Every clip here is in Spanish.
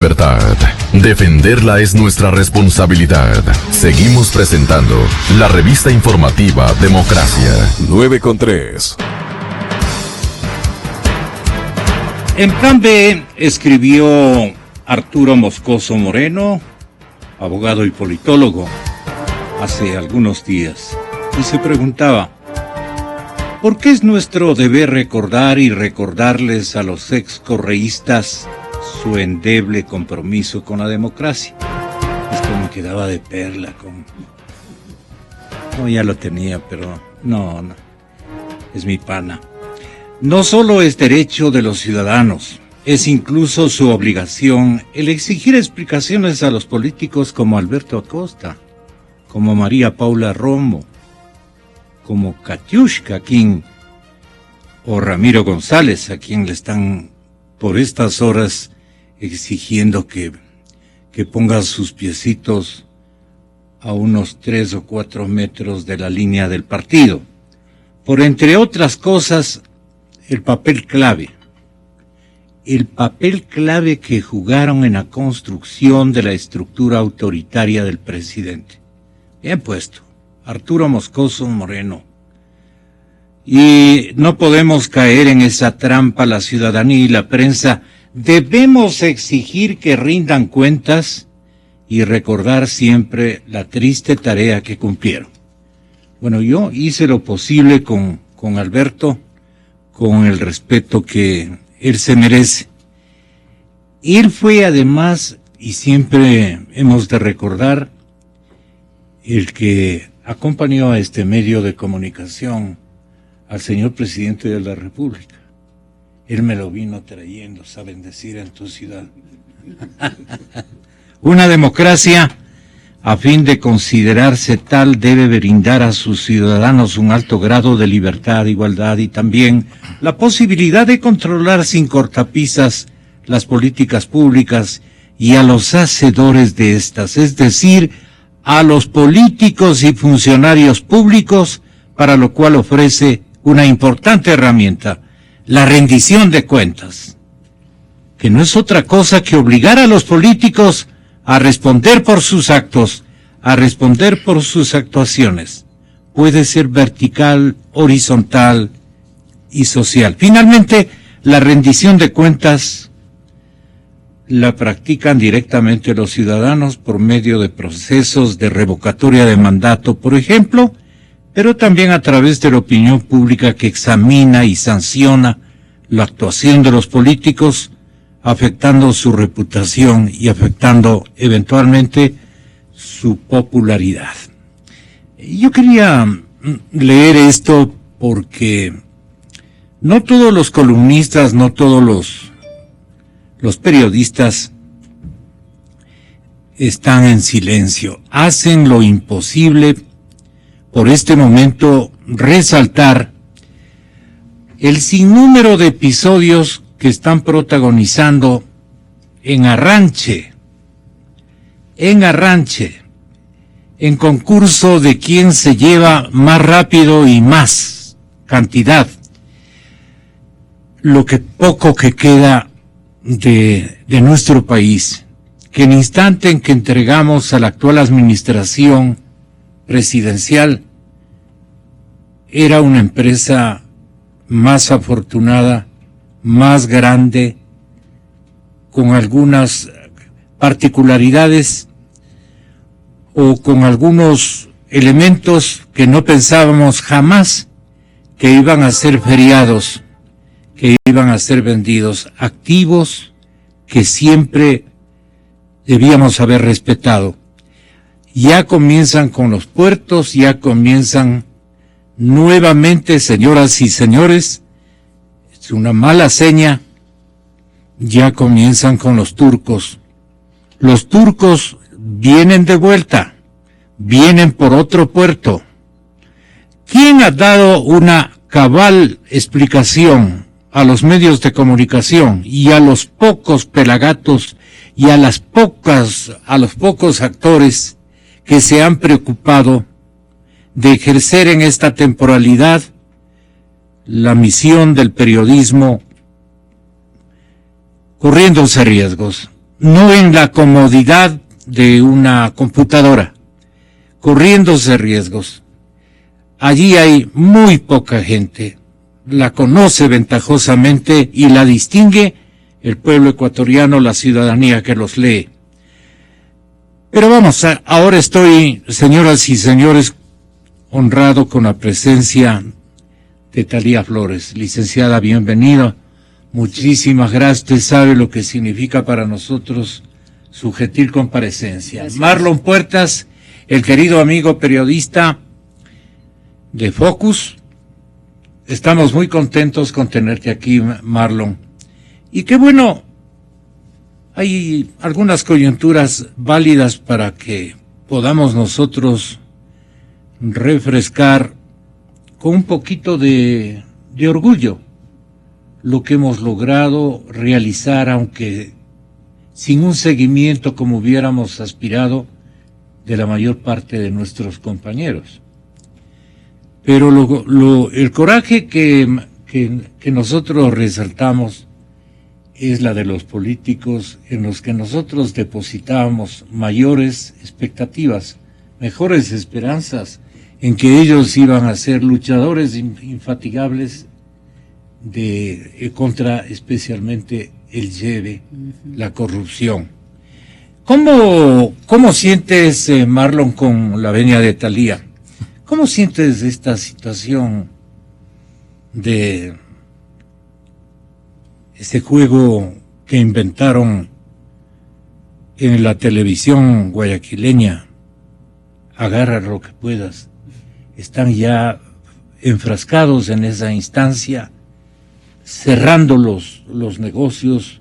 Libertad. Defenderla es nuestra responsabilidad. Seguimos presentando la revista informativa Democracia. 9:3. En Plan B escribió Arturo Moscoso Moreno, abogado y politólogo, hace algunos días, y se preguntaba: ¿por qué es nuestro deber recordar y recordarles a los excorreístas su endeble compromiso con la democracia? Esto me quedaba de perla. No, ya lo tenía, pero no, es mi pana. No solo es derecho de los ciudadanos, es incluso su obligación el exigir explicaciones a los políticos como Alberto Acosta, como María Paula Romo, como Katiushka, o Ramiro González, a quien le están por estas horas exigiendo que ponga sus piecitos a unos 3 o 4 metros de la línea del partido, por, entre otras cosas, el papel clave que jugaron en la construcción de la estructura autoritaria del presidente. Bien puesto, Arturo Moscoso Moreno. Y no podemos caer en esa trampa la ciudadanía y la prensa. Debemos exigir que rindan cuentas y recordar siempre la triste tarea que cumplieron. Bueno, yo hice lo posible con Alberto, con el respeto que él se merece. Él fue además, y siempre hemos de recordar, el que acompañó a este medio de comunicación al señor presidente de la República. Él me lo vino trayendo, saben decir en tu ciudad. Una democracia, a fin de considerarse tal, debe brindar a sus ciudadanos un alto grado de libertad, igualdad y también la posibilidad de controlar sin cortapisas las políticas públicas y a los hacedores de estas, es decir, a los políticos y funcionarios públicos, para lo cual ofrece una importante herramienta: la rendición de cuentas, que no es otra cosa que obligar a los políticos a responder por sus actos, a responder por sus actuaciones. Puede ser vertical, horizontal y social. Finalmente, la rendición de cuentas la practican directamente los ciudadanos por medio de procesos de revocatoria de mandato, por ejemplo, pero también a través de la opinión pública que examina y sanciona la actuación de los políticos, afectando su reputación y afectando eventualmente su popularidad. Yo quería leer esto porque no todos los columnistas, no todos los periodistas están en silencio. Hacen lo imposible por este momento resaltar el sinnúmero de episodios que están protagonizando en Arranche, en concurso de quién se lleva más rápido y más cantidad, lo que poco que queda de nuestro país, que en el instante en que entregamos a la actual administración presidencial, era una empresa más afortunada, más grande, con algunas particularidades o con algunos elementos que no pensábamos jamás que iban a ser feriados, que iban a ser vendidos, activos que siempre debíamos haber respetado. Ya comienzan con los puertos, ya comienzan nuevamente, señoras y señores, es una mala seña, ya comienzan con los turcos. Los turcos vienen de vuelta, vienen por otro puerto. ¿Quién ha dado una cabal explicación a los medios de comunicación y a los pocos pelagatos y a los pocos actores que se han preocupado de ejercer en esta temporalidad la misión del periodismo corriéndose riesgos? no en la comodidad de una computadora, corriéndose riesgos. Allí hay muy poca gente, la conoce ventajosamente y la distingue el pueblo ecuatoriano, la ciudadanía que los lee. Pero vamos, ahora estoy, señoras y señores, honrado con la presencia de Thalía Flores. Licenciada, bienvenida. Muchísimas gracias. Usted sabe lo que significa para nosotros su gentil comparecencia. Gracias. Marlon Puertas, el querido amigo periodista de Focus. Estamos muy contentos con tenerte aquí, Marlon. Y qué bueno, hay algunas coyunturas válidas para que podamos nosotros refrescar con un poquito de orgullo lo que hemos logrado realizar, aunque sin un seguimiento como hubiéramos aspirado de la mayor parte de nuestros compañeros. Pero el coraje que nosotros resaltamos es la de los políticos, en los que nosotros depositábamos mayores expectativas, mejores esperanzas, en que ellos iban a ser luchadores infatigables contra especialmente el lleve, la corrupción. ¿Cómo sientes, Marlon, con la venia de Thalía? ¿Cómo sientes esta situación de ese juego que inventaron en la televisión guayaquileña? Agarra lo que puedas. Están ya enfrascados en esa instancia, cerrando los negocios,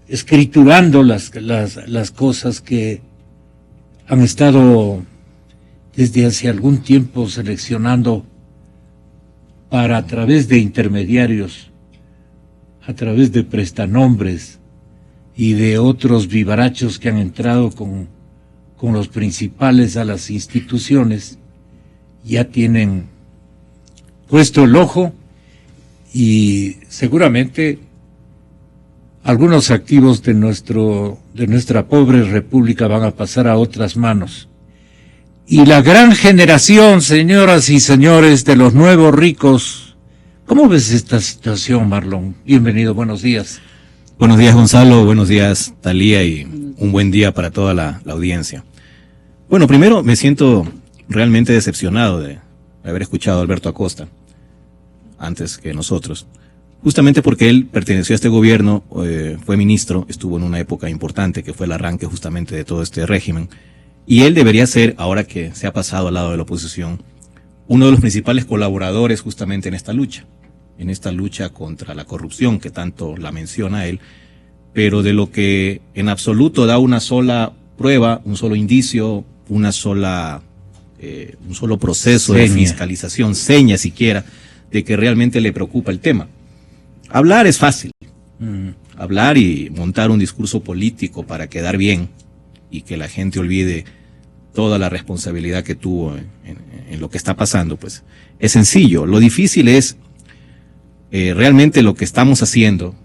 escriturando las cosas que han estado desde hace algún tiempo seleccionando para, a través de intermediarios, a través de prestanombres y de otros vivarachos que han entrado con los principales a las instituciones, ya tienen puesto el ojo y seguramente algunos activos de nuestra pobre república van a pasar a otras manos. Y la gran generación, señoras y señores, de los nuevos ricos, ¿cómo ves esta situación, Marlon? Bienvenido, buenos días. Buenos días, Gonzalo, buenos días, Thalía, y un buen día para toda la audiencia. Bueno, primero me siento realmente decepcionado de haber escuchado a Alberto Acosta antes que nosotros, justamente porque él perteneció a este gobierno, fue ministro, estuvo en una época importante que fue el arranque justamente de todo este régimen, y él debería ser, ahora que se ha pasado al lado de la oposición, uno de los principales colaboradores justamente en esta lucha contra la corrupción que tanto la menciona él, pero de lo que en absoluto da una sola prueba, un solo indicio, un solo proceso de fiscalización, seña siquiera, de que realmente le preocupa el tema. Hablar es fácil, hablar y montar un discurso político para quedar bien y que la gente olvide toda la responsabilidad que tuvo en lo que está pasando, pues es sencillo. Lo difícil es realmente lo que estamos haciendo,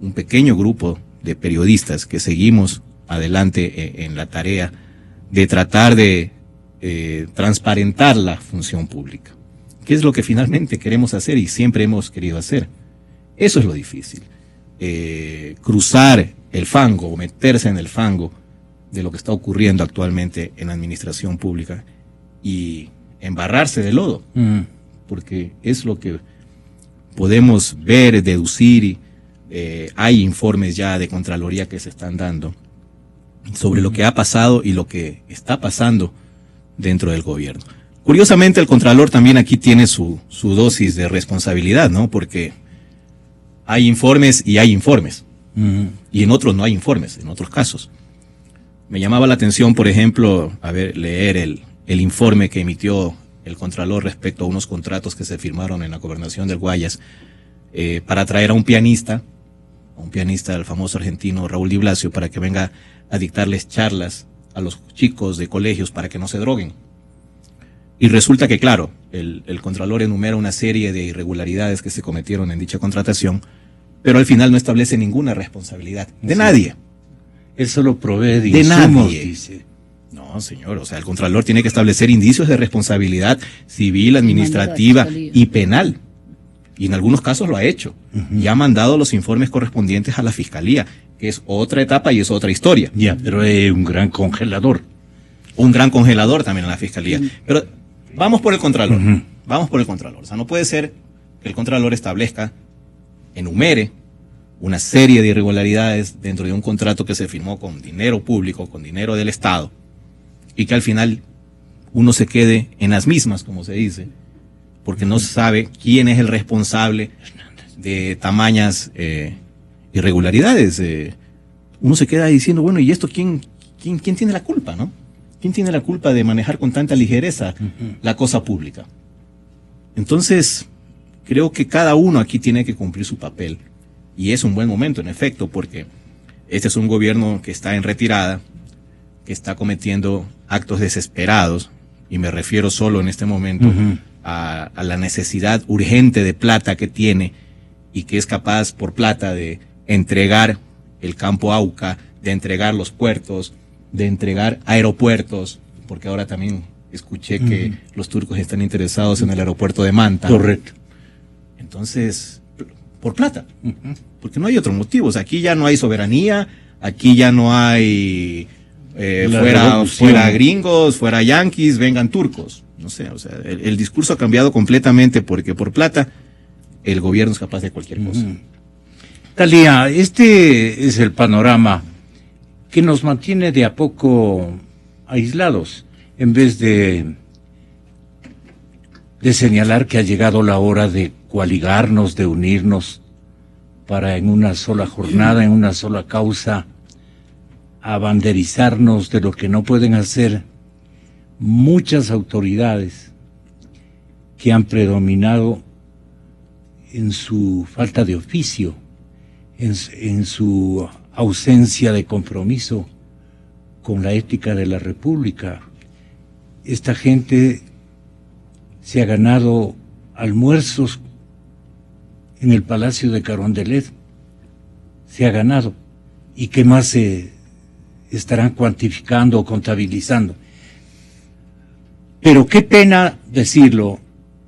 un pequeño grupo de periodistas que seguimos adelante en la tarea de tratar de transparentar la función pública, que es lo que finalmente queremos hacer y siempre hemos querido hacer. Eso es lo difícil, cruzar el fango o meterse en el fango de lo que está ocurriendo actualmente en la administración pública y embarrarse de lodo, porque es lo que podemos ver, deducir, y hay informes ya de Contraloría que se están dando sobre lo que ha pasado y lo que está pasando dentro del gobierno. Curiosamente, el Contralor también aquí tiene su dosis de responsabilidad, ¿no? Porque hay informes y hay informes, y en otros no hay informes, en otros casos. Me llamaba la atención, por ejemplo, leer el informe que emitió el Contralor respecto a unos contratos que se firmaron en la gobernación del Guayas para traer a un pianista del famoso argentino Raúl Di Blasio, para que venga a dictarles charlas a los chicos de colegios para que no se droguen. Y resulta que, claro, el Contralor enumera una serie de irregularidades que se cometieron en dicha contratación, pero al final no establece ninguna responsabilidad de nadie. Él solo provee de De insumos, nadie. dice. No, señor, o sea, el Contralor tiene que establecer indicios de responsabilidad civil, administrativa y penal. Y en algunos casos lo ha hecho. Y ha mandado los informes correspondientes a la Fiscalía, que es otra etapa y es otra historia. Ya, pero es un gran congelador. Un gran congelador también en la Fiscalía. Pero vamos por el Contralor. Vamos por el Contralor. O sea, no puede ser que el Contralor establezca, enumere una serie de irregularidades dentro de un contrato que se firmó con dinero público, con dinero del Estado, y que al final uno se quede en las mismas, como se dice, porque no sabe quién es el responsable de tamañas irregularidades. Uno se queda diciendo, bueno, ¿y esto quién tiene la culpa, no? ¿Quién tiene la culpa de manejar con tanta ligereza la cosa pública? Entonces, creo que cada uno aquí tiene que cumplir su papel. Y es un buen momento, en efecto, porque este es un gobierno que está en retirada, que está cometiendo actos desesperados, y me refiero solo en este momento a la necesidad urgente de plata que tiene, y que es capaz por plata de entregar el campo Auca, de entregar los puertos, de entregar aeropuertos, porque ahora también escuché que los turcos están interesados en el aeropuerto de Manta. Correcto. Entonces, por plata, porque no hay otro motivo. O sea, aquí ya no hay soberanía, aquí ya no hay fuera gringos, fuera yanquis, vengan turcos. No sé, o sea, el discurso ha cambiado completamente, porque por plata el gobierno es capaz de cualquier cosa. Thalía, este es el panorama que nos mantiene de a poco aislados, en vez de señalar que ha llegado la hora de coaligarnos, de unirnos para en una sola jornada, en una sola causa, abanderizarnos de lo que no pueden hacer muchas autoridades que han predominado en su falta de oficio, en su ausencia de compromiso con la ética de la República. Esta gente se ha ganado almuerzos en el Palacio de Carondelet, se ha ganado, y qué más se estarán cuantificando o contabilizando. Pero qué pena decirlo,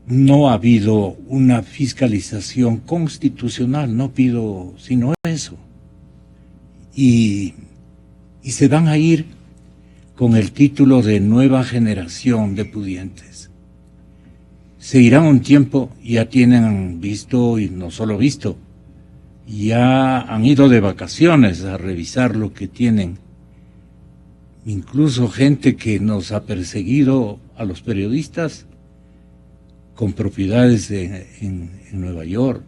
no ha habido una fiscalización constitucional, no pido sino eso. Y se van a ir con el título de nueva generación de pudientes. Se irán un tiempo, ya tienen visto, y no solo visto, ya han ido de vacaciones a revisar lo que tienen. Incluso gente que nos ha perseguido a los periodistas con propiedades en Nueva York.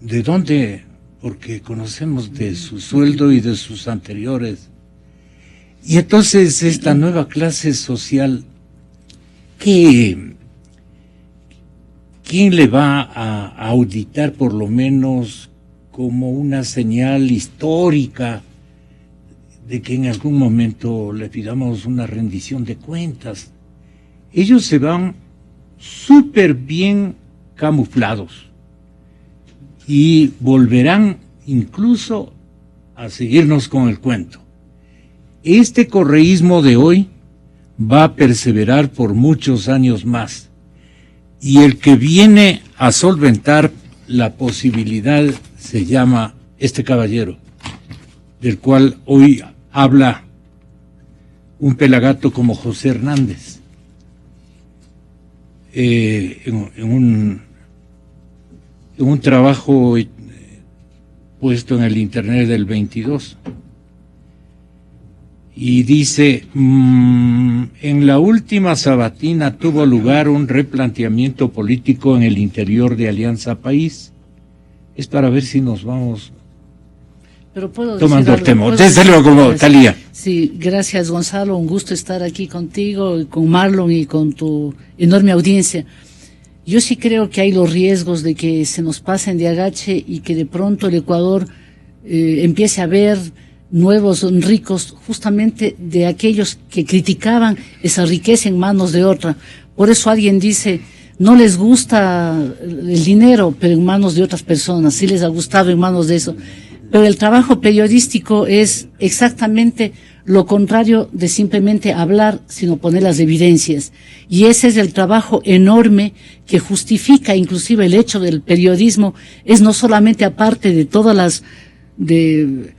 ¿De dónde? Porque conocemos de su sueldo y de sus anteriores. Y entonces esta nueva clase social, ¿quién le va a auditar por lo menos como una señal histórica de que en algún momento le pidamos una rendición de cuentas? Ellos se van súper bien camuflados y volverán incluso a seguirnos con el cuento. Este correísmo de hoy va a perseverar por muchos años más, y el que viene a solventar la posibilidad se llama este caballero, del cual hoy habla un pelagato como José Hernández, en un trabajo puesto en el internet del 22, y dice: en la última sabatina tuvo lugar un replanteamiento político en el interior de Alianza País. Es para ver si nos vamos tomando el tema. Desde luego, Thalía. Sí, gracias, Gonzalo, un gusto estar aquí contigo, con Marlon y con tu enorme audiencia. Yo sí creo que hay los riesgos de que se nos pasen de agache y que de pronto el Ecuador empiece a ver nuevos ricos, justamente de aquellos que criticaban esa riqueza en manos de otra. Por eso alguien dice: no les gusta el dinero, pero en manos de otras personas. Sí les ha gustado en manos de eso. Pero el trabajo periodístico es exactamente lo contrario de simplemente hablar, sino poner las evidencias. Y ese es el trabajo enorme que justifica inclusive el hecho del periodismo, es no solamente aparte de todas las, de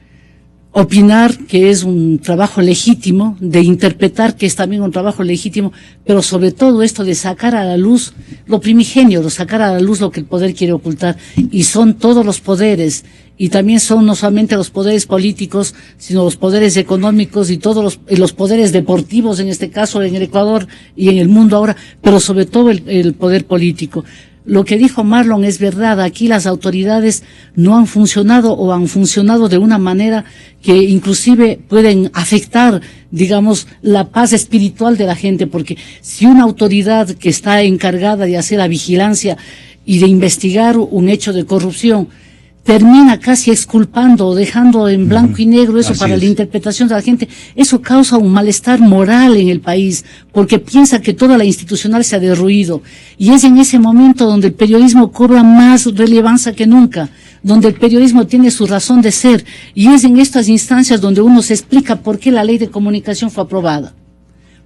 opinar, que es un trabajo legítimo, de interpretar, que es también un trabajo legítimo, pero sobre todo esto de sacar a la luz lo primigenio, de sacar a la luz lo que el poder quiere ocultar, y son todos los poderes, y también son no solamente los poderes políticos, sino los poderes económicos y todos los poderes deportivos, en este caso en el Ecuador y en el mundo ahora, pero sobre todo el poder político. Lo que dijo Marlon es verdad, aquí las autoridades no han funcionado o han funcionado de una manera que inclusive pueden afectar, digamos, la paz espiritual de la gente, porque si una autoridad que está encargada de hacer la vigilancia y de investigar un hecho de corrupción termina casi exculpando o dejando en blanco y negro eso para la interpretación de la gente, eso causa un malestar moral en el país, porque piensa que toda la institucional se ha derruido, y es en ese momento donde el periodismo cobra más relevancia que nunca, donde el periodismo tiene su razón de ser, y es en estas instancias donde uno se explica por qué la ley de comunicación fue aprobada.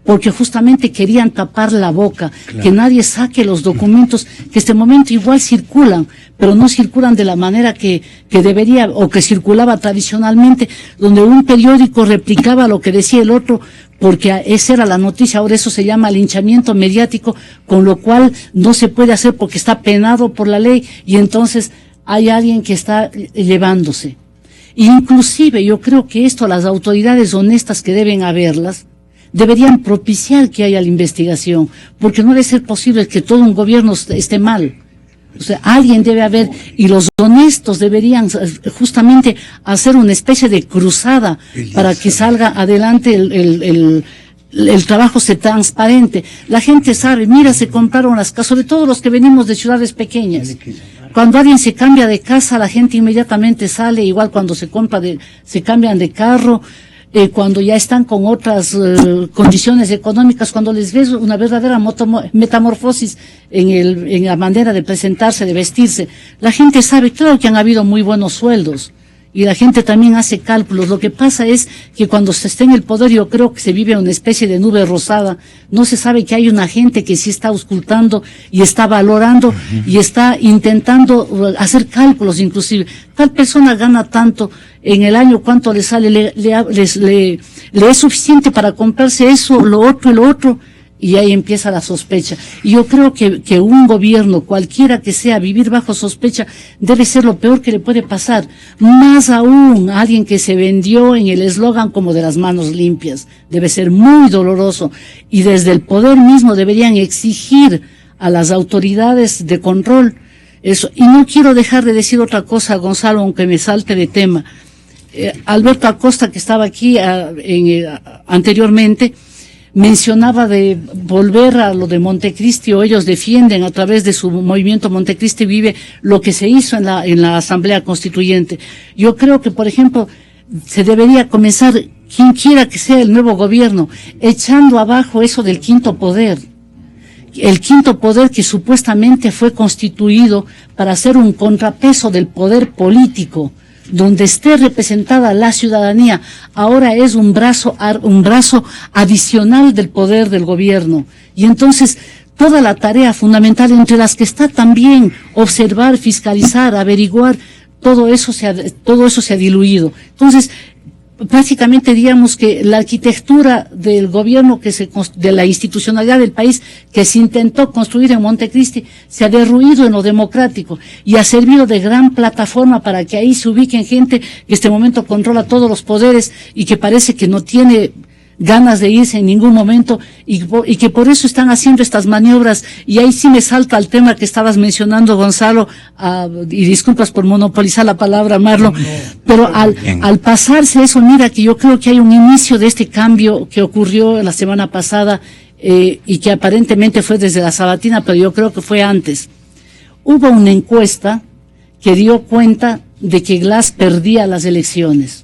Porque justamente querían tapar la boca, claro, que nadie saque los documentos que este momento igual circulan, pero no circulan de la manera que debería o que circulaba tradicionalmente, donde un periódico replicaba lo que decía el otro, porque esa era la noticia. Ahora eso se llama linchamiento mediático, con lo cual no se puede hacer porque está penado por la ley, y entonces hay alguien que está llevándose. Inclusive yo creo que esto las autoridades honestas que deben haberlas, deberían propiciar que haya la investigación, porque no debe ser posible que todo un gobierno esté mal. O sea, alguien debe haber, y los honestos deberían justamente hacer una especie de cruzada para que salga adelante el trabajo sea transparente. La gente sabe, mira, se compraron las casas, sobre todo los que venimos de ciudades pequeñas. Cuando alguien se cambia de casa, la gente inmediatamente sale, igual cuando se cambian de carro, cuando ya están con otras condiciones económicas, cuando les ves una verdadera metamorfosis en la manera de presentarse, de vestirse, la gente sabe, claro que han habido muy buenos sueldos, y la gente también hace cálculos. Lo que pasa es que cuando se está en el poder, yo creo que se vive una especie de nube rosada, no se sabe que hay una gente que sí está auscultando y está valorando y está intentando hacer cálculos. Inclusive tal persona gana tanto en el año, cuánto le sale, le es suficiente para comprarse eso, lo otro y lo otro, y ahí empieza la sospecha. Y yo creo que un gobierno, cualquiera que sea, vivir bajo sospecha debe ser lo peor que le puede pasar. Más aún, alguien que se vendió en el eslogan como de las manos limpias, debe ser muy doloroso. Y desde el poder mismo deberían exigir a las autoridades de control eso. Y no quiero dejar de decir otra cosa, Gonzalo, aunque me salte de tema. Alberto Acosta, que estaba aquí anteriormente, mencionaba de volver a lo de Montecristi, o ellos defienden a través de su movimiento Montecristi Vive lo que se hizo en la Asamblea Constituyente. Yo creo que, por ejemplo, se debería comenzar, quien quiera que sea el nuevo gobierno, echando abajo eso del quinto poder. El quinto poder que supuestamente fue constituido para ser un contrapeso del poder político, donde esté representada la ciudadanía, ahora es un brazo adicional del poder del gobierno. Y entonces toda la tarea fundamental, entre las que está también observar, fiscalizar, averiguar, todo eso se ha diluido. Entonces, prácticamente diríamos que la arquitectura del gobierno de la institucionalidad del país que se intentó construir en Montecristi se ha derruido en lo democrático y ha servido de gran plataforma para que ahí se ubiquen gente que en este momento controla todos los poderes y que parece que no tiene ganas de irse en ningún momento y que por eso están haciendo estas maniobras. Y ahí sí me salta el tema que estabas mencionando, Gonzalo, y disculpas por monopolizar la palabra, Marlon, pero al pasarse eso, mira que yo creo que hay un inicio de este cambio que ocurrió la semana pasada y que aparentemente fue desde la sabatina, pero yo creo que fue antes. Hubo una encuesta que dio cuenta de que Glass perdía las elecciones.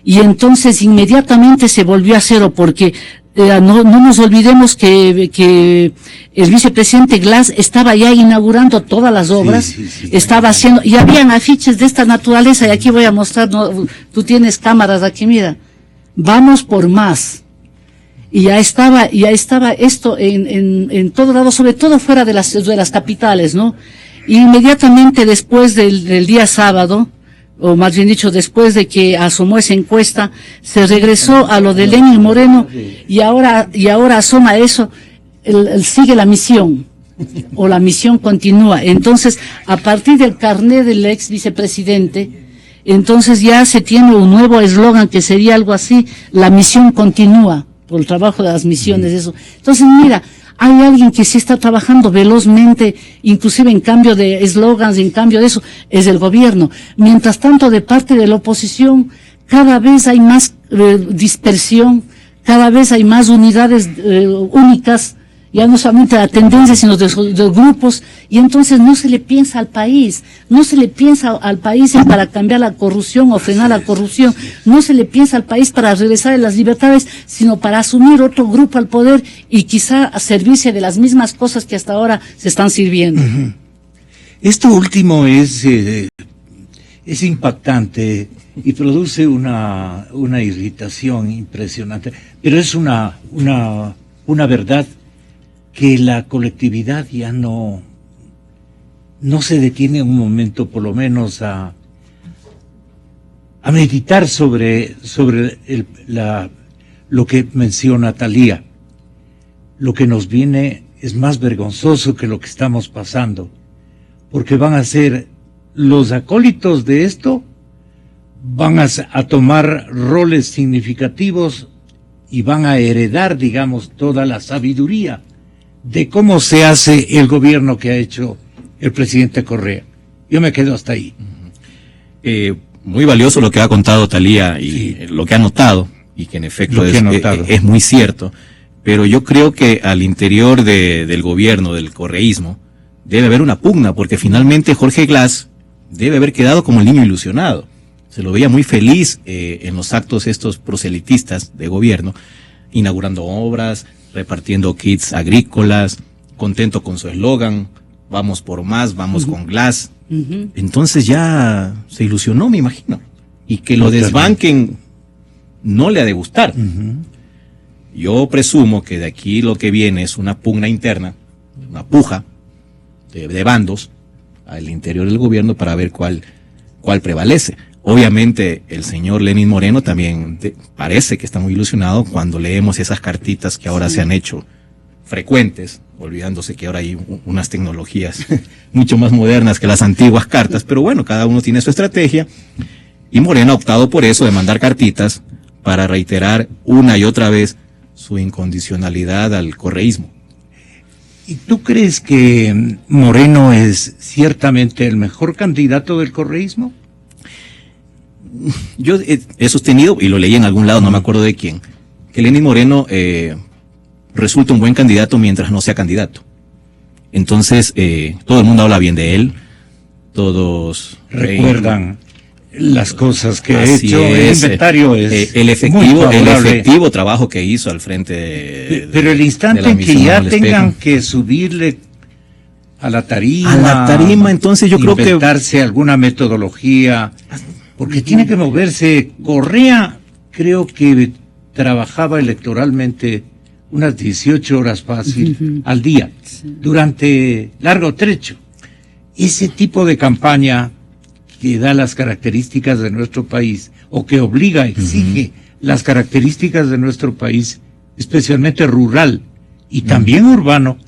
Y entonces inmediatamente se volvió a cero, porque no nos olvidemos que el vicepresidente Glass estaba ya inaugurando todas las obras, estaba haciendo, y habían afiches de esta naturaleza, y aquí voy a mostrar, ¿no? Tú tienes cámaras aquí, mira, vamos por más. Y ya estaba esto en todo lado, sobre todo fuera de las capitales, ¿no? Inmediatamente después del día sábado, o más bien dicho, después de que asomó esa encuesta, se regresó a lo de Lenín Moreno, y ahora asoma eso, sigue la misión, o la misión continúa. Entonces, a partir del carnet del ex vicepresidente, entonces ya se tiene un nuevo eslogan que sería algo así: la misión continúa, por el trabajo de las misiones, eso. Entonces, mira, hay alguien que sí está trabajando velozmente, inclusive en cambio de eslogans, en cambio de eso, es el gobierno. Mientras tanto, de parte de la oposición, cada vez hay más dispersión, cada vez hay más unidades únicas, ya no solamente la tendencia, sino de grupos, y entonces no se le piensa al país, para cambiar la corrupción o frenar la corrupción, no se le piensa al país para regresar a las libertades, sino para asumir otro grupo al poder y quizá servirse de las mismas cosas que hasta ahora se están sirviendo. Esto último es impactante y produce una irritación impresionante, pero es una verdad que la colectividad ya no se detiene un momento, por lo menos a meditar sobre lo que menciona Thalía. Lo que nos viene es más vergonzoso que lo que estamos pasando, porque van a ser los acólitos de esto, van a tomar roles significativos y van a heredar, digamos, toda la sabiduría de cómo se hace el gobierno que ha hecho el presidente Correa. Yo me quedo hasta ahí. Muy valioso lo que ha contado Thalía y lo que ha notado, y que en efecto es muy cierto, pero yo creo que al interior del gobierno, del correísmo, debe haber una pugna, porque finalmente Jorge Glass debe haber quedado como el niño ilusionado. Se lo veía muy feliz en los actos estos proselitistas de gobierno, inaugurando obras, repartiendo kits agrícolas, contento con su eslogan, vamos por más, vamos con Glass. Entonces ya se ilusionó, me imagino. Y que lo desbanquen no le ha de gustar. Yo presumo que de aquí lo que viene es una pugna interna, una puja de bandos al interior del gobierno para ver cuál prevalece. Obviamente el señor Lenín Moreno también parece que está muy ilusionado cuando leemos esas cartitas que ahora se han hecho frecuentes, olvidándose que ahora hay unas tecnologías mucho más modernas que las antiguas cartas, pero bueno, cada uno tiene su estrategia, y Moreno ha optado por eso, de mandar cartitas para reiterar una y otra vez su incondicionalidad al correísmo. ¿Y tú crees que Moreno es ciertamente el mejor candidato del correísmo? Yo he sostenido, y lo leí en algún lado, no me acuerdo de quién, que Lenín Moreno resulta un buen candidato mientras no sea candidato. Entonces, todo el mundo habla bien de él, todos recuerdan las cosas que ha hecho, el inventario es el efectivo trabajo que hizo al frente pero el instante en que ya tengan que subirle a la tarima, entonces yo creo que inventarse alguna metodología, porque tiene que moverse. Correa creo que trabajaba electoralmente unas 18 horas fácil al día, durante largo trecho. Ese tipo de campaña que da las características de nuestro país, o que obliga, exige las características de nuestro país, especialmente rural y también urbano,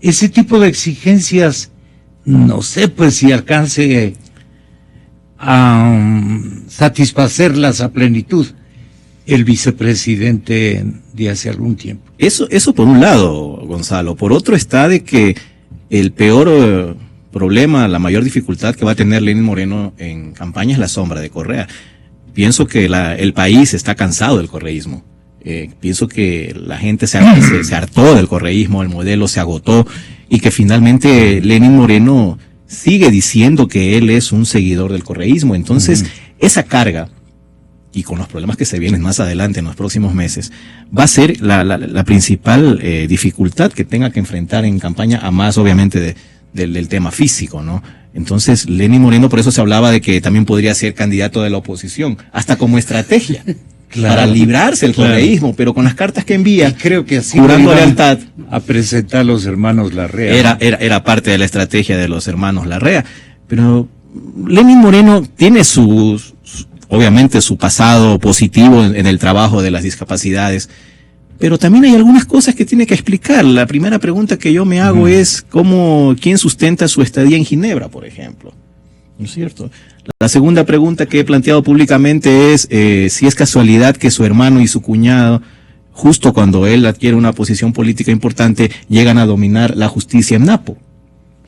ese tipo de exigencias, no sé pues si alcance a satisfacerlas a plenitud el vicepresidente de hace algún tiempo. Eso por un lado, Gonzalo. Por otro está de que el peor problema, la mayor dificultad que va a tener Lenín Moreno en campaña es la sombra de Correa. Pienso que el país está cansado del correísmo. Pienso que la gente se hartó del correísmo, el modelo se agotó, y que finalmente Lenín Moreno sigue diciendo que él es un seguidor del correísmo. Entonces, esa carga y con los problemas que se vienen más adelante en los próximos meses, va a ser la principal dificultad que tenga que enfrentar en campaña, a más obviamente del tema físico, ¿no? Entonces, Lenín Moreno, por eso se hablaba de que también podría ser candidato de la oposición, hasta como estrategia, claro, para librarse del correísmo, pero con las cartas que envía, y creo que así jurando lealtad, a presentar los hermanos Larrea. Era parte de la estrategia de los hermanos Larrea, pero Lenín Moreno tiene obviamente su pasado positivo en el trabajo de las discapacidades, pero también hay algunas cosas que tiene que explicar. La primera pregunta que yo me hago es quién sustenta su estadía en Ginebra, por ejemplo, ¿no es cierto? La segunda pregunta que he planteado públicamente es si es casualidad que su hermano y su cuñado, justo cuando él adquiere una posición política importante, llegan a dominar la justicia en Napo.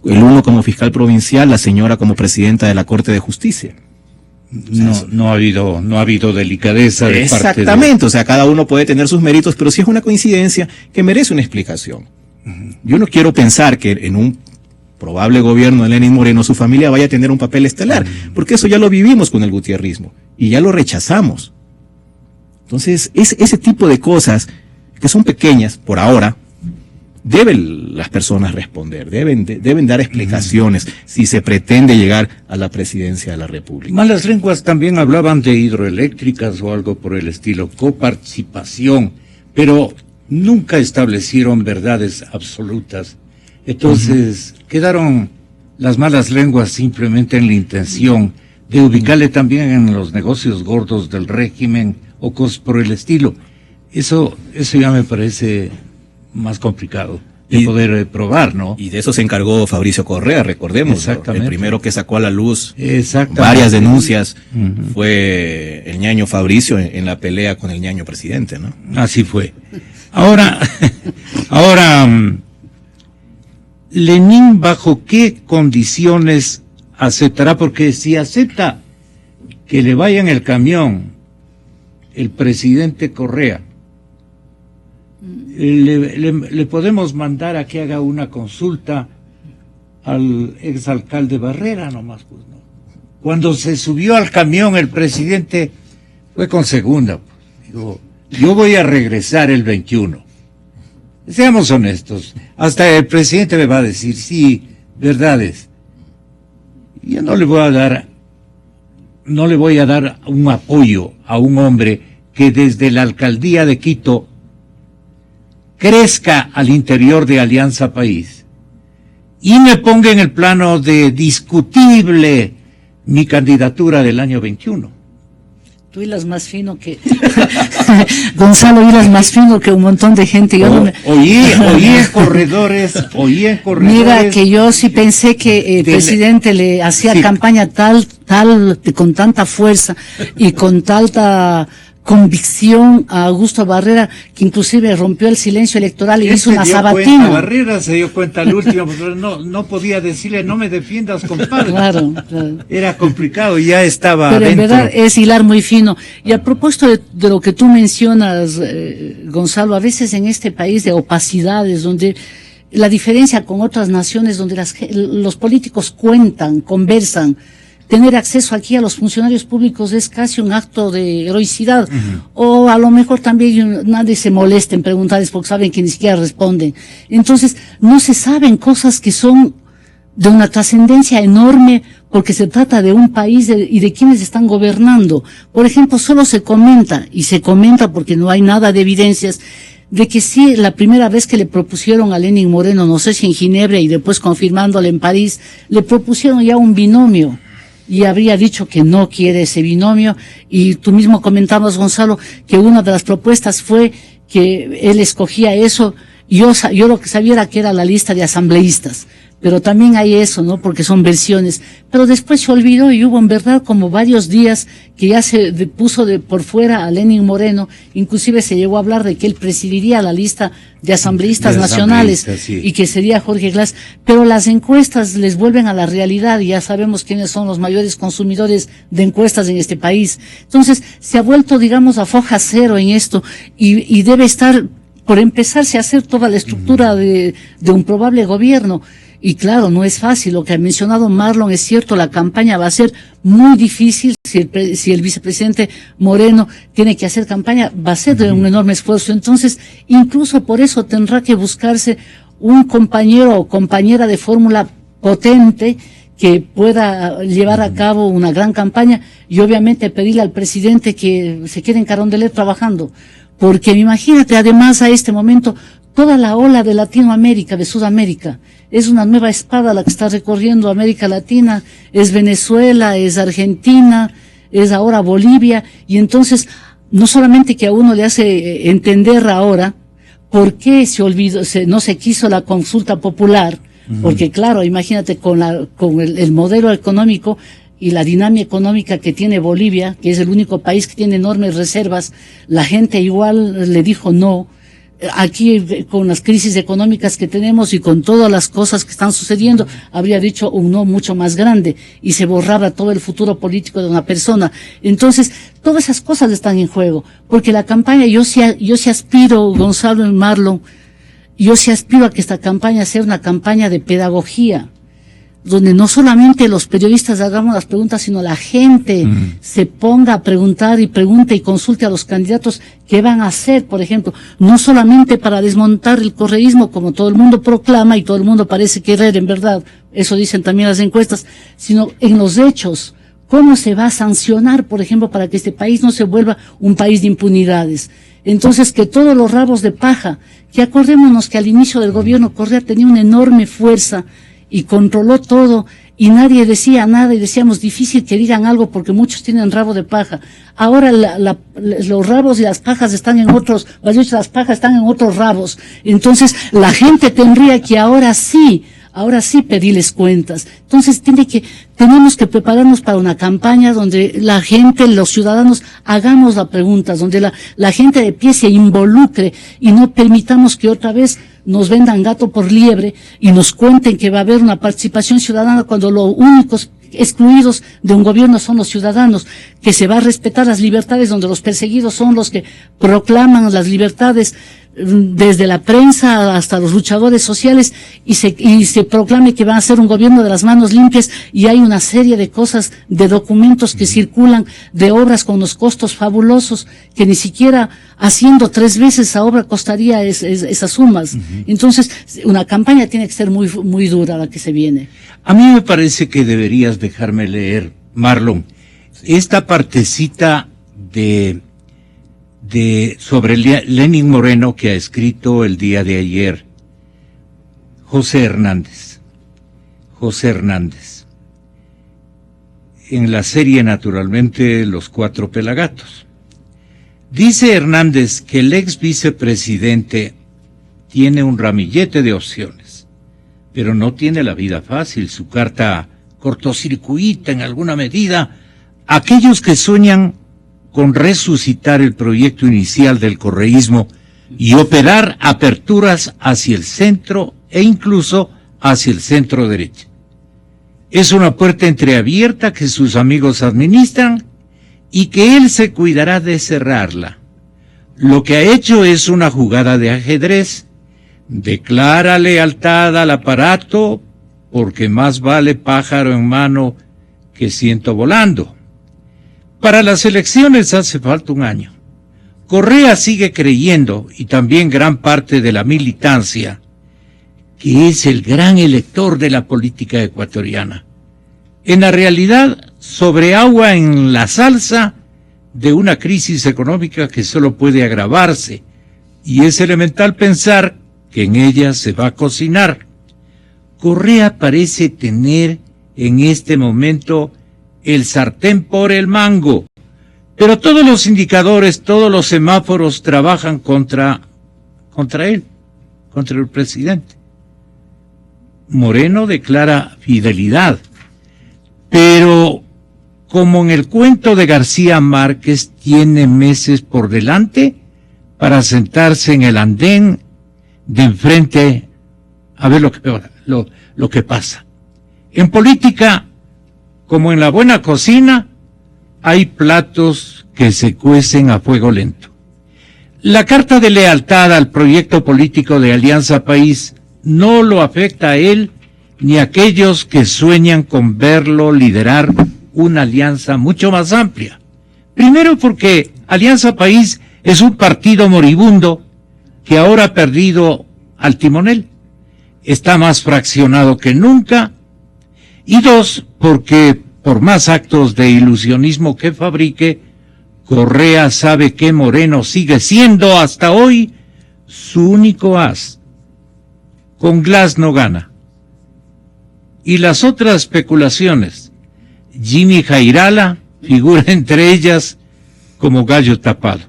El uno como fiscal provincial, la señora como presidenta de la Corte de Justicia. No ha habido delicadeza de parte de... Exactamente, o sea, cada uno puede tener sus méritos, pero sí es una coincidencia que merece una explicación. Yo no quiero pensar que en un probable gobierno de Lenín Moreno su familia vaya a tener un papel estelar, porque eso ya lo vivimos con el gutierrismo y ya lo rechazamos. Entonces, ese tipo de cosas que son pequeñas por ahora, deben las personas responder, deben dar explicaciones si se pretende llegar a la presidencia de la República. Malas lenguas también hablaban de hidroeléctricas o algo por el estilo, coparticipación, pero nunca establecieron verdades absolutas. Entonces, quedaron las malas lenguas simplemente en la intención de ubicarle también en los negocios gordos del régimen o cosas por el estilo. Eso ya me parece más complicado de poder probar, ¿no? Y de eso se encargó Fabricio Correa, recordemos. Exactamente. El primero que sacó a la luz exactamente varias denuncias fue el ñaño Fabricio en la pelea con el ñaño presidente, ¿no? Así fue. Ahora, Lenín, ¿bajo qué condiciones aceptará? Porque si acepta que le vaya en el camión el presidente Correa, le podemos mandar a que haga una consulta al exalcalde Barrera nomás, pues, ¿no? Cuando se subió al camión el presidente fue con segunda, pues. Digo, yo voy a regresar el 21. Seamos honestos, hasta el presidente me va a decir, sí, verdades. Yo no le voy a dar un apoyo a un hombre que desde la alcaldía de Quito crezca al interior de Alianza País y me ponga en el plano de discutible mi candidatura del año 21. Tú hilas más fino que... Gonzalo, hilas más fino que un montón de gente. Yo oí en corredores. Mira, que yo sí pensé que el presidente le hacía campaña con tanta fuerza y con tanta convicción a Augusto Barrera, que inclusive rompió el silencio electoral y hizo una sabatina. Barrera se dio cuenta al último, pero no podía decirle, no me defiendas, compadre. Claro. Era complicado, ya estaba pero adentro. En verdad es hilar muy fino. Y a propósito de lo que tú mencionas, Gonzalo, a veces en este país de opacidades, donde la diferencia con otras naciones, donde los políticos conversan, tener acceso aquí a los funcionarios públicos es casi un acto de heroicidad. O a lo mejor también nadie se molesta en preguntarles porque saben que ni siquiera responden. Entonces, no se saben cosas que son de una trascendencia enorme porque se trata de un país y de quienes están gobernando. Por ejemplo, solo se comenta porque no hay nada de evidencias, de que sí, la primera vez que le propusieron a Lenín Moreno, no sé si en Ginebra y después confirmándole en París, le propusieron ya un binomio. Y habría dicho que no quiere ese binomio, y tú mismo comentabas, Gonzalo, que una de las propuestas fue que él escogía eso, y yo lo que sabía era que era la lista de asambleístas, pero también hay eso, ¿no? Porque son versiones, pero después se olvidó y hubo en verdad como varios días que ya se puso por fuera a Lenín Moreno, inclusive se llegó a hablar de que él presidiría la lista de asambleístas nacionales, sí, y que sería Jorge Glass, pero las encuestas les vuelven a la realidad y ya sabemos quiénes son los mayores consumidores de encuestas en este país. Entonces se ha vuelto, digamos, a foja cero en esto y debe estar por empezarse a hacer toda la estructura de un probable gobierno. Y claro, no es fácil. Lo que ha mencionado Marlon es cierto, la campaña va a ser muy difícil. Si el vicepresidente Moreno tiene que hacer campaña, va a ser de un enorme esfuerzo. Entonces, incluso por eso tendrá que buscarse un compañero o compañera de fórmula potente que pueda llevar a cabo una gran campaña, y obviamente pedirle al presidente que se quede en Carondelet trabajando. Porque imagínate, además a este momento, toda la ola de Latinoamérica, de Sudamérica, es una nueva espada la que está recorriendo América Latina, es Venezuela, es Argentina, es ahora Bolivia, y entonces no solamente que a uno le hace entender ahora por qué no se quiso la consulta popular, porque claro, imagínate con el modelo económico y la dinámica económica que tiene Bolivia, que es el único país que tiene enormes reservas, la gente igual le dijo no. Aquí, con las crisis económicas que tenemos y con todas las cosas que están sucediendo, habría dicho un no mucho más grande y se borraba todo el futuro político de una persona. Entonces, todas esas cosas están en juego, porque la campaña, yo sí aspiro, Gonzalo y Marlon, yo sí aspiro a que esta campaña sea una campaña de pedagogía, donde no solamente los periodistas hagamos las preguntas, sino la gente se ponga a preguntar y pregunte y consulte a los candidatos qué van a hacer, por ejemplo, no solamente para desmontar el correísmo, como todo el mundo proclama y todo el mundo parece querer, en verdad, eso dicen también las encuestas, sino en los hechos. ¿Cómo se va a sancionar, por ejemplo, para que este país no se vuelva un país de impunidades? Entonces, que todos los rabos de paja, que acordémonos que al inicio del gobierno Correa tenía una enorme fuerza y controló todo, y nadie decía nada, y decíamos difícil que digan algo porque muchos tienen rabo de paja. Ahora los rabos y las pajas están en otros, las pajas están en otros rabos. Entonces la gente tendría que ahora sí pedirles cuentas. Entonces tenemos que prepararnos para una campaña donde la gente, los ciudadanos, hagamos las preguntas, donde la gente de pie se involucre y no permitamos que otra vez nos vendan gato por liebre y nos cuenten que va a haber una participación ciudadana cuando los únicos excluidos de un gobierno son los ciudadanos, que se va a respetar las libertades donde los perseguidos son los que proclaman las libertades, desde la prensa hasta los luchadores sociales, y se proclame que va a ser un gobierno de las manos limpias, y hay una serie de cosas, de documentos que circulan, de obras con unos costos fabulosos, que ni siquiera haciendo 3 veces esa obra costaría esas sumas. Entonces, una campaña tiene que ser muy, muy dura la que se viene. A mí me parece que deberías dejarme leer, Marlon, esta partecita sobre Lenín Moreno que ha escrito el día de ayer José Hernández, en la serie naturalmente Los 4 Pelagatos. Dice Hernández que el ex vicepresidente tiene un ramillete de opciones, pero no tiene la vida fácil. Su carta cortocircuita en alguna medida aquellos que sueñan con resucitar el proyecto inicial del correísmo y operar aperturas hacia el centro e incluso hacia el centro derecha. Es una puerta entreabierta que sus amigos administran y que él se cuidará de cerrarla. Lo que ha hecho es una jugada de ajedrez. Declara lealtad al aparato porque más vale pájaro en mano que ciento volando. Para las elecciones hace falta 1 año. Correa sigue creyendo, y también gran parte de la militancia, que es el gran elector de la política ecuatoriana. En la realidad, sobre agua en la salsa de una crisis económica que solo puede agravarse, y es elemental pensar que en ella se va a cocinar. Correa parece tener en este momento el sartén por el mango, pero todos los indicadores, todos los semáforos trabajan contra él, contra el presidente. Moreno declara fidelidad, pero como en el cuento de García Márquez, tiene meses por delante para sentarse en el andén de enfrente a ver lo que pasa. En política, como en la buena cocina, hay platos que se cuecen a fuego lento. La carta de lealtad al proyecto político de Alianza País no lo afecta a él ni aquellos que sueñan con verlo liderar una alianza mucho más amplia. Primero porque Alianza País es un partido moribundo que ahora ha perdido al timonel. Está más fraccionado que nunca. Y dos, porque por más actos de ilusionismo que fabrique, Correa sabe que Moreno sigue siendo hasta hoy su único as. Con Glass no gana. Y las otras especulaciones, Jimmy Jairala figura entre ellas como gallo tapado.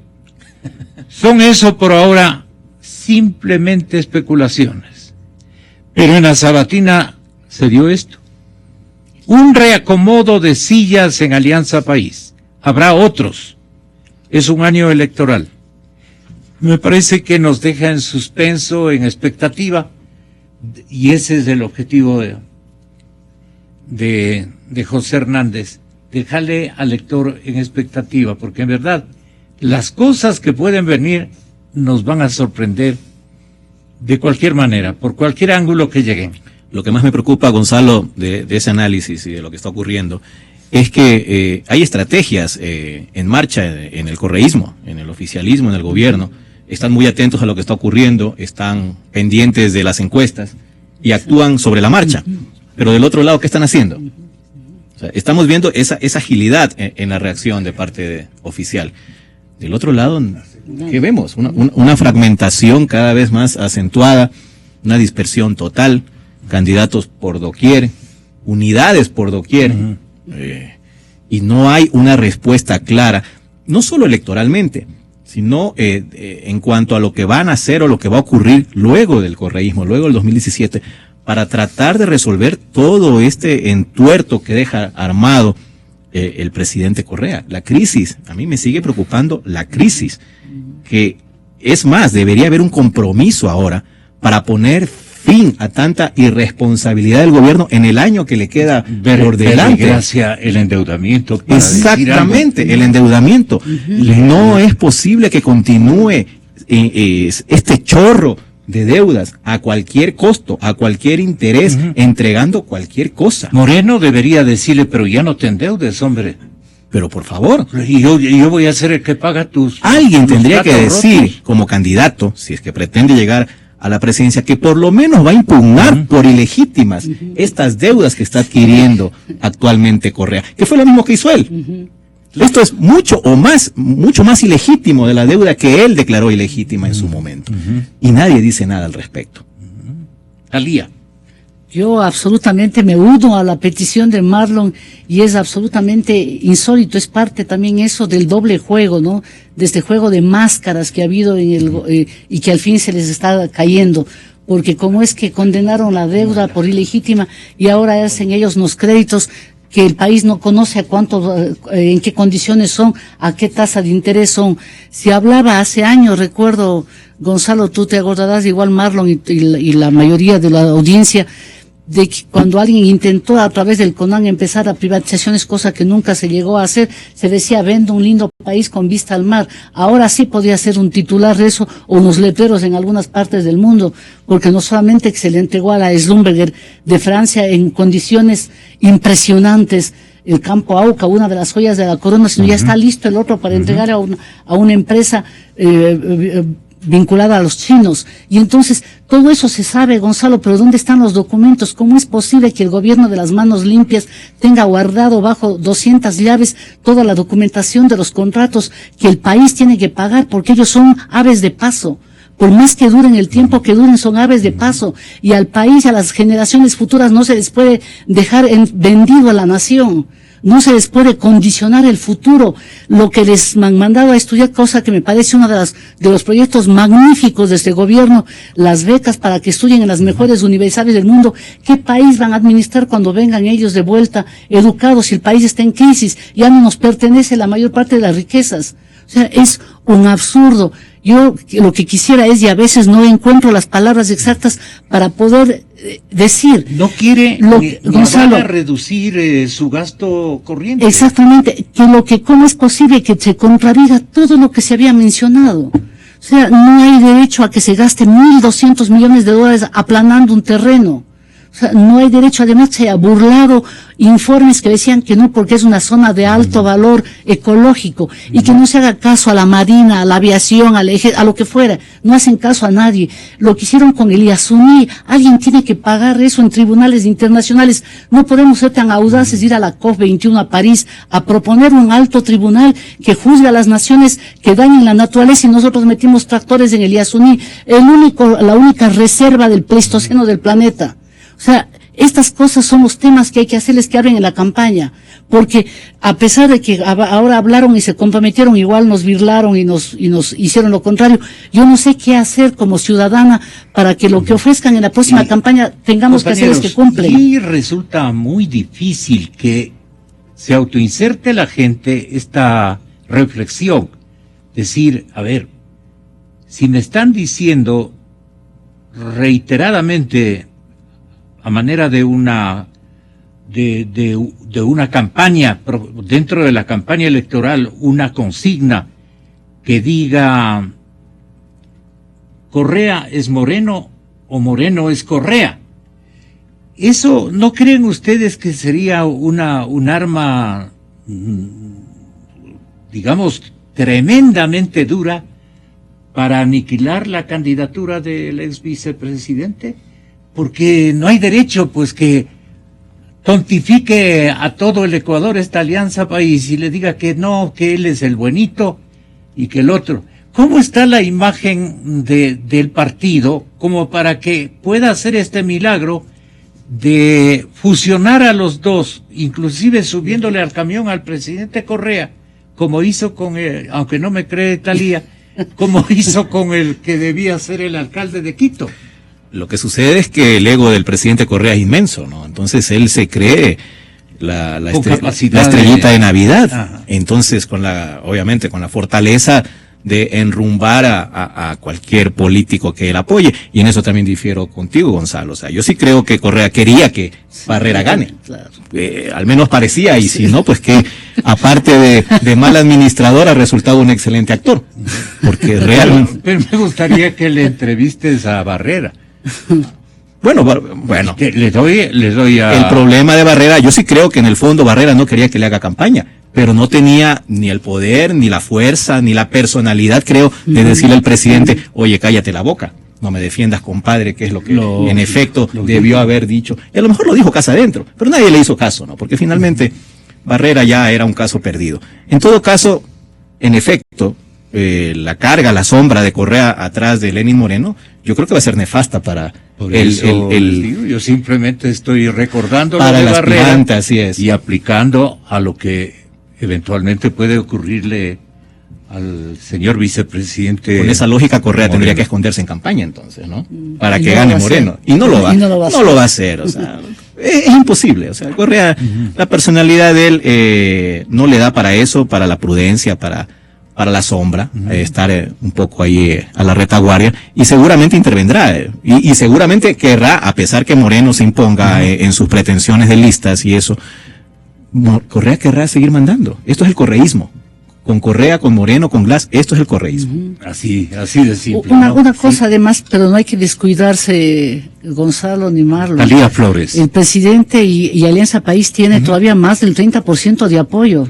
Son eso por ahora simplemente especulaciones. Pero en la sabatina se dio esto. Un reacomodo de sillas en Alianza País. Habrá otros. Es un año electoral. Me parece que nos deja en suspenso, en expectativa, y ese es el objetivo de José Hernández, dejarle al lector en expectativa, porque en verdad las cosas que pueden venir nos van a sorprender de cualquier manera, por cualquier ángulo que lleguen. Lo que más me preocupa, Gonzalo, de ese análisis y de lo que está ocurriendo, es que hay estrategias en marcha en el correísmo, en el oficialismo, en el gobierno. Están muy atentos a lo que está ocurriendo, están pendientes de las encuestas y actúan sobre la marcha. Pero del otro lado, ¿qué están haciendo? O sea, estamos viendo esa agilidad en la reacción de parte oficial. Del otro lado, ¿qué vemos? Una fragmentación cada vez más acentuada, una dispersión total, candidatos por doquier, unidades por doquier, y no hay una respuesta clara, no solo electoralmente, sino en cuanto a lo que van a hacer o lo que va a ocurrir luego del correísmo, luego del 2017, para tratar de resolver todo este entuerto que deja armado el presidente Correa. La crisis, a mí me sigue preocupando la crisis, que es más, debería haber un compromiso ahora para poner fin a tanta irresponsabilidad del gobierno en el año que le queda por delante. Gracias el endeudamiento. Exactamente, el endeudamiento. No es posible que continúe este chorro de deudas a cualquier costo, a cualquier interés, entregando cualquier cosa. Moreno debería decirle, pero ya no te endeudes, hombre. Pero por favor. Y yo voy a ser el que paga tus... Alguien tendría que decir, como candidato, si es que pretende llegar a la presidencia, que por lo menos va a impugnar por ilegítimas estas deudas que está adquiriendo actualmente Correa, que fue lo mismo que hizo él. Esto es mucho más ilegítimo de la deuda que él declaró ilegítima en su momento. Y nadie dice nada al respecto. Alía. Yo absolutamente me uno a la petición de Marlon y es absolutamente insólito, es parte también eso del doble juego, ¿no? De este juego de máscaras que ha habido en y que al fin se les está cayendo, porque como es que condenaron la deuda por ilegítima y ahora hacen ellos los créditos que el país no conoce a cuánto, en qué condiciones son, a qué tasa de interés son. Se hablaba hace años, recuerdo, Gonzalo, tú te acordarás, igual Marlon y la mayoría de la audiencia, de que cuando alguien intentó a través del CONAN empezar a privatizaciones, cosa que nunca se llegó a hacer, se decía, vendo un lindo país con vista al mar. Ahora sí podría ser un titular de eso, o unos letreros en algunas partes del mundo, porque no solamente que se le entregó a la Schlumberger de Francia en condiciones impresionantes, el campo Auca, una de las joyas de la corona, sino ya está listo el otro para entregar a una empresa vinculada a los chinos. Y entonces, todo eso se sabe, Gonzalo, pero ¿dónde están los documentos? ¿Cómo es posible que el gobierno de las manos limpias tenga guardado bajo 200 llaves toda la documentación de los contratos que el país tiene que pagar? Porque ellos son aves de paso. Por más que duren el tiempo que duren, son aves de paso. Y al país, a las generaciones futuras, no se les puede dejar vendido a la nación. No se les puede condicionar el futuro. Lo que les han mandado a estudiar, cosa que me parece uno de los proyectos magníficos de este gobierno, las becas para que estudien en las mejores universidades del mundo. ¿Qué país van a administrar cuando vengan ellos de vuelta educados si el país está en crisis? Ya no nos pertenece la mayor parte de las riquezas. O sea, es un absurdo. Yo lo que quisiera es, y a veces no encuentro las palabras exactas para poder decir. No quiere Gonzalo, van a reducir su gasto corriente. Exactamente, cómo es posible que se contradiga todo lo que se había mencionado. O sea, no hay derecho a que se gaste $1,200 millones aplanando un terreno. O sea, no hay derecho. Además, se ha burlado informes que decían que no, porque es una zona de alto valor ecológico, y que no se haga caso a la marina, a la aviación, a lo que fuera. No hacen caso a nadie. Lo que hicieron con el Yasuní, alguien tiene que pagar eso en tribunales internacionales. No podemos ser tan audaces, ir a la COP21 a París a proponer un alto tribunal que juzgue a las naciones que dañen la naturaleza, y nosotros metimos tractores en el Yasuní, la única reserva del Pleistoceno del planeta. O sea, estas cosas son los temas que hay que hacerles que hablen en la campaña, porque a pesar de que ahora hablaron y se comprometieron, igual nos birlaron y nos hicieron lo contrario. Yo no sé qué hacer como ciudadana para que lo que ofrezcan en la próxima campaña tengamos que hacerles que cumplen. Y resulta muy difícil que se autoinserte la gente esta reflexión. Decir, a ver, si me están diciendo reiteradamente, a manera de una campaña, dentro de la campaña electoral, una consigna que diga Correa es Moreno o Moreno es Correa. ¿Eso no creen ustedes que sería un arma, digamos, tremendamente dura para aniquilar la candidatura del ex vicepresidente? Porque no hay derecho, pues, que tontifique a todo el Ecuador esta Alianza País y le diga que no, que él es el buenito y que el otro. ¿Cómo está la imagen del partido como para que pueda hacer este milagro de fusionar a los dos, inclusive subiéndole al camión al presidente Correa, como hizo con, aunque no me cree Talía, como hizo con el que debía ser el alcalde de Quito? Lo que sucede es que el ego del presidente Correa es inmenso, ¿no? Entonces él se cree la estrellita de Navidad. Ajá. Entonces, obviamente con la fortaleza de enrumbar a cualquier político que él apoye. Y en eso también difiero contigo, Gonzalo. O sea, yo sí creo que Correa quería que Barrera gane. Claro. Al menos parecía, y si no, pues que aparte de mal administrador ha resultado un excelente actor. Porque realmente... Pero me gustaría que le entrevistes a Barrera. Bueno, le doy a... El problema de Barrera, yo sí creo que en el fondo Barrera no quería que le haga campaña, pero no tenía ni el poder, ni la fuerza, ni la personalidad, creo, de decirle al presidente, oye, cállate la boca, no me defiendas, compadre, que es lo que en efecto debió haber dicho. Y a lo mejor lo dijo casa adentro, pero nadie le hizo caso, ¿no? Porque finalmente Barrera ya era un caso perdido. En todo caso, en efecto, la carga, la sombra de Correa atrás de Lenín Moreno, yo creo que va a ser nefasta para yo simplemente estoy recordando para lo de las Barrera, plantas, así es, y aplicando a lo que eventualmente puede ocurrirle al señor vicepresidente. Con esa lógica, Correa Moreno tendría que esconderse en campaña entonces, ¿no? Para que gane Moreno. Y no lo va a hacer, o sea, es imposible. O sea, Correa, la personalidad de él no le da para eso, para la prudencia, para la sombra, estar un poco ahí a la retaguardia, y seguramente intervendrá, y seguramente querrá, a pesar que Moreno se imponga en sus pretensiones de listas y eso, Correa querrá seguir mandando. Esto es el correísmo. Con Correa, con Moreno, con Glass, esto es el correísmo. Así de simple. Una cosa además, pero no hay que descuidarse, Gonzalo ni Marlon. Talía Flores. El presidente y Alianza País tiene todavía más del 30% de apoyo.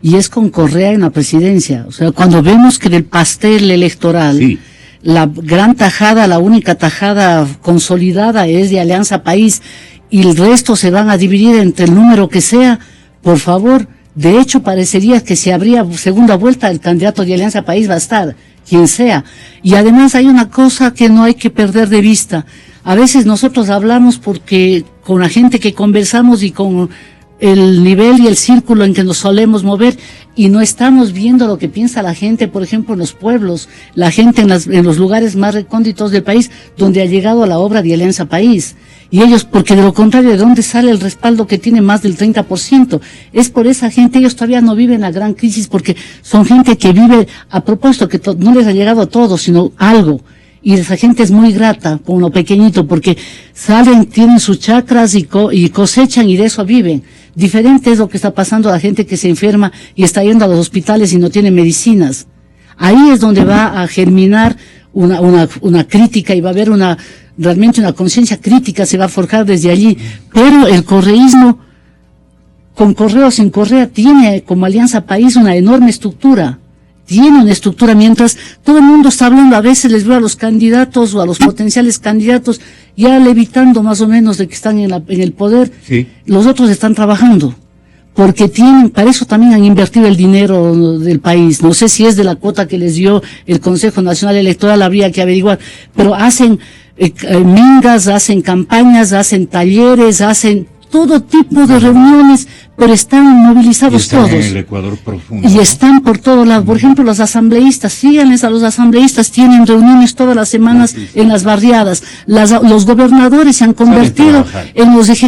Y es con Correa en la presidencia. O sea, cuando vemos que del pastel electoral, la gran tajada, la única tajada consolidada es de Alianza País, y el resto se van a dividir entre el número que sea, por favor. De hecho, parecería que si habría segunda vuelta, el candidato de Alianza País va a estar, quien sea. Y además hay una cosa que no hay que perder de vista. A veces nosotros hablamos porque con la gente que conversamos y con el nivel y el círculo en que nos solemos mover, y no estamos viendo lo que piensa la gente, por ejemplo, en los pueblos, la gente en los lugares más recónditos del país, donde ha llegado la obra de Alianza País. Y ellos, porque de lo contrario, ¿de dónde sale el respaldo que tiene más del 30%? Es por esa gente, ellos todavía no viven la gran crisis, porque son gente que vive, a propósito, que no les ha llegado todo, sino algo. Y esa gente es muy grata con lo pequeñito, porque salen, tienen sus chacras y cosechan, y de eso viven. Diferente es lo que está pasando a la gente que se enferma y está yendo a los hospitales y no tiene medicinas. Ahí es donde va a germinar una crítica y va a haber realmente una conciencia crítica se va a forjar desde allí, pero el correísmo, con Correa o sin Correa, tiene como Alianza País una enorme estructura. Tiene una estructura, mientras todo el mundo está hablando, a veces les veo a los candidatos o a los potenciales candidatos ya levitando más o menos de que están en el poder. Sí. Los otros están trabajando, porque para eso también han invertido el dinero del país. No sé si es de la cuota que les dio el Consejo Nacional Electoral, habría que averiguar, pero hacen mingas, hacen campañas, hacen talleres, hacen todo tipo de reuniones, pero están movilizados todos. En el Ecuador profundo. Y están por todos lados. Por ejemplo, los asambleístas, síganles a los asambleístas, tienen reuniones todas las semanas en las barriadas. Los gobernadores se han convertido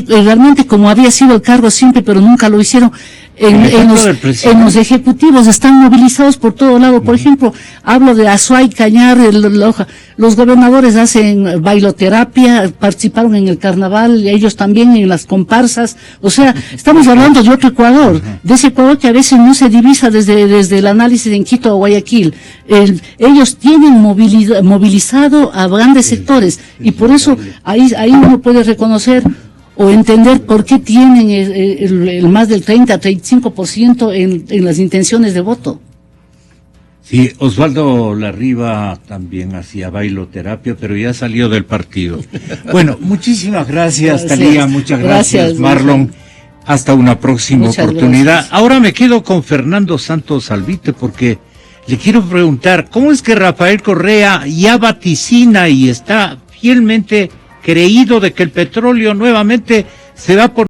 realmente como había sido el cargo siempre, pero nunca lo hicieron. En los ejecutivos están movilizados por todo lado. Por ejemplo, hablo de Azuay, Cañar, los gobernadores hacen bailoterapia, participaron en el carnaval, ellos también en las comparsas. O sea, estamos hablando de otro Ecuador, de ese Ecuador que a veces no se divisa desde el análisis en Quito o Guayaquil. Ellos tienen movilizado a grandes sectores, y por eso ahí uno puede reconocer o entender por qué tienen el más del 30-35% en las intenciones de voto. Sí, Osvaldo Larriba también hacía bailoterapia, pero ya salió del partido. Bueno, muchísimas gracias, Thalía, muchas gracias, Marlon. Hasta una próxima oportunidad. Gracias. Ahora me quedo con Fernando Santos Alvite, porque le quiero preguntar, ¿cómo es que Rafael Correa ya vaticina y está fielmente creído de que el petróleo nuevamente se va por